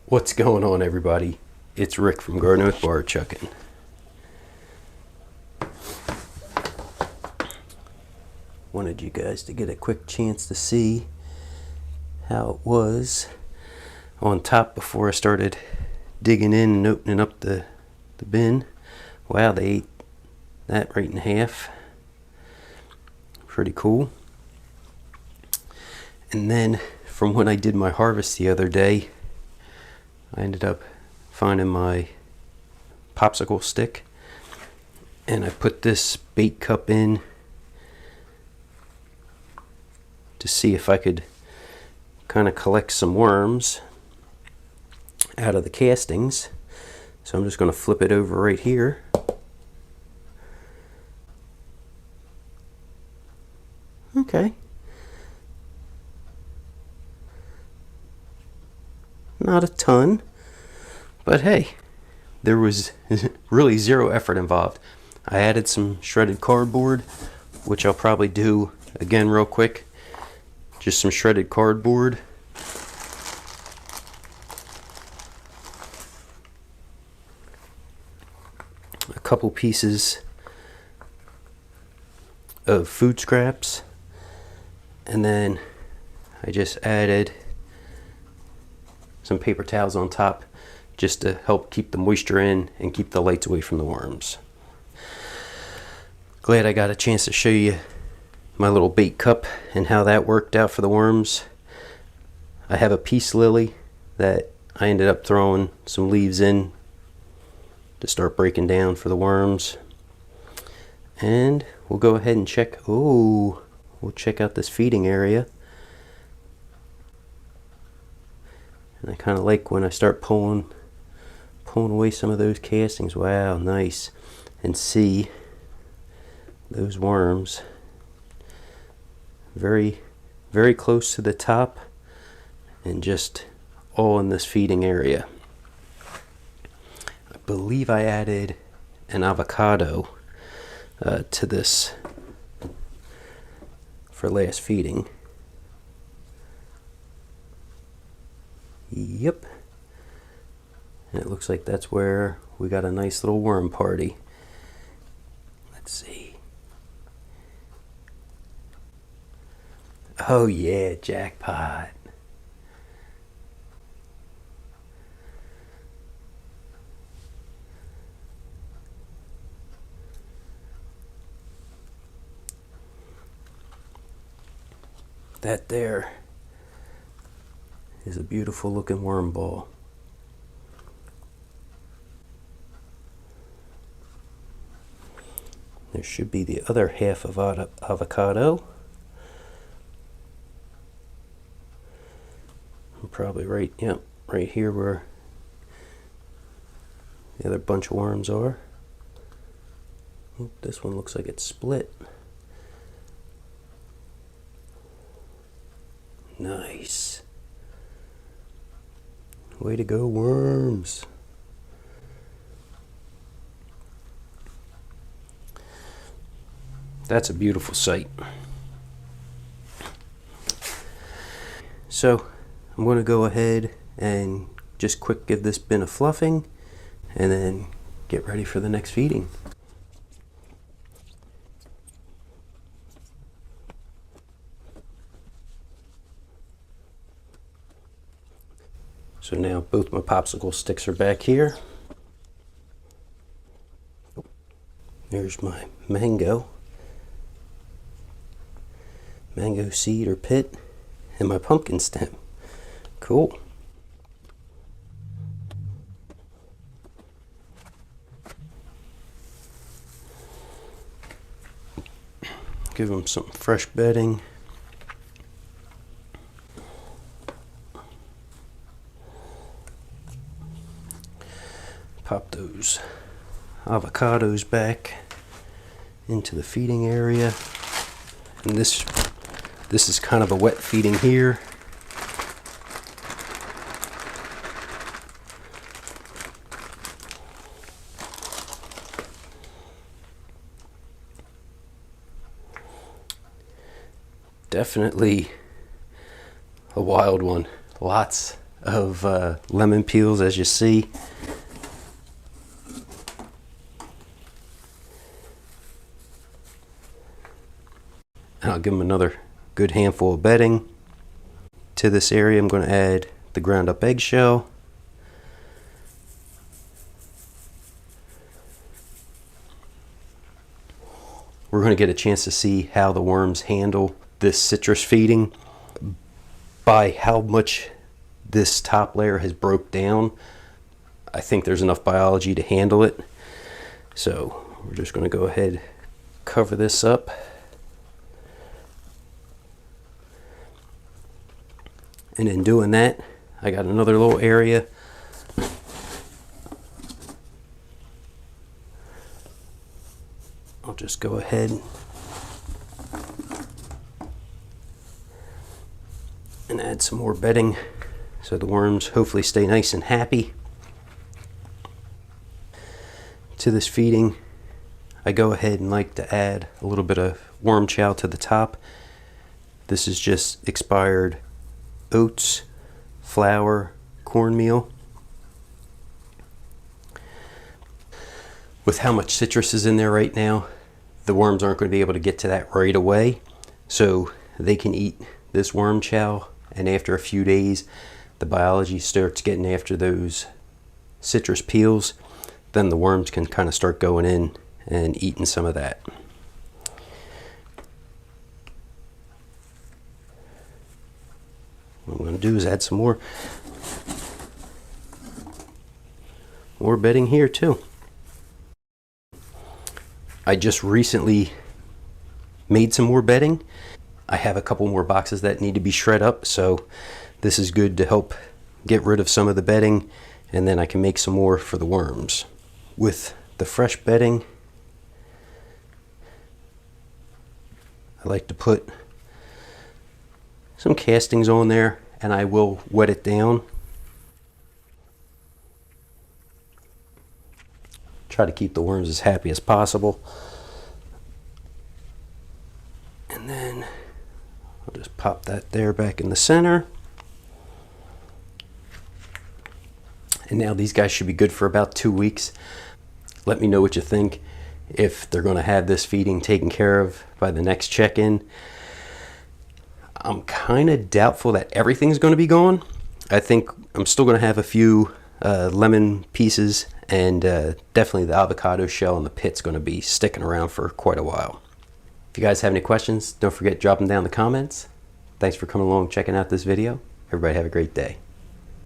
What's going on, everybody? It's Rick from Garden with Barchuckin. Wanted you guys to get a quick chance to see how it was on top before I started digging in and opening up the bin. Wow, they ate that right in half. Pretty cool. And then from when I did my harvest the other day, I ended up finding my popsicle stick, and I put this bait cup in to see if I could kind of collect some worms out of the castings. So I'm just going to flip it over right here. Okay. Not a ton, but hey, there was really zero effort involved. I added some shredded cardboard, which I'll probably do again real quick. Just some shredded cardboard. A couple pieces of food scraps, and then I just added some paper towels on top just to help keep the moisture in and keep the lights away from the worms. Glad I got a chance to show you my little bait cup and how that worked out for the worms. I have a peace lily that I ended up throwing some leaves in to start breaking down for the worms. And we'll go ahead and check, we'll check out this feeding area. And I kind of like when I start pulling away some of those castings. Wow, nice. And see those worms very, very close to the top and just all in this feeding area. I believe I added an avocado to this for last feeding. Yep. And it looks like that's where we got a nice little worm party. Let's see. Oh yeah, jackpot. That there is a beautiful looking worm ball. There should be the other half of avocado. Probably right here where the other bunch of worms are. This one looks like it's split. Nice. Way to go, worms. That's a beautiful sight. So I'm going to go ahead and just quick give this bin a fluffing and then get ready for the next feeding. So now both my popsicle sticks are back here. There's my mango seed or pit, and my pumpkin stem. Cool. Give them some fresh bedding. Pop those avocados back into the feeding area. And this is kind of a wet feeding here. Definitely a wild one. Lots of lemon peels, as you see. And I'll give them another good handful of bedding. To this area, I'm going to add the ground up eggshell. We're going to get a chance to see how the worms handle this citrus feeding by how much this top layer has broke down. I think there's enough biology to handle it. So we're just going to go ahead, cover this up. And in doing that, I got another little area. I'll just go ahead and add some more bedding so the worms hopefully stay nice and happy. To this feeding, I go ahead and like to add a little bit of worm chow to the top. This is just expired oats, flour, cornmeal. With how much citrus is in there right now, the worms aren't going to be able to get to that right away. So they can eat this worm chow, and after a few days, the biology starts getting after those citrus peels. Then the worms can kind of start going in and eating some of that. What I'm going to do is add some more bedding here too. I just recently made some more bedding. I have a couple more boxes that need to be shred up, so this is good to help get rid of some of the bedding, and then I can make some more for the worms. With the fresh bedding, I like to put some castings on there, and I will wet it down. Try to keep the worms as happy as possible. And then I'll just pop that there back in the center. And now these guys should be good for about 2 weeks. Let me know what you think, if they're going to have this feeding taken care of by the next check-in. I'm kind of doubtful that everything's going to be gone. I think I'm still going to have a few lemon pieces, and definitely the avocado shell and the pit's going to be sticking around for quite a while. If you guys have any questions, don't forget to drop them down in the comments. Thanks for coming along and checking out this video. Everybody have a great day.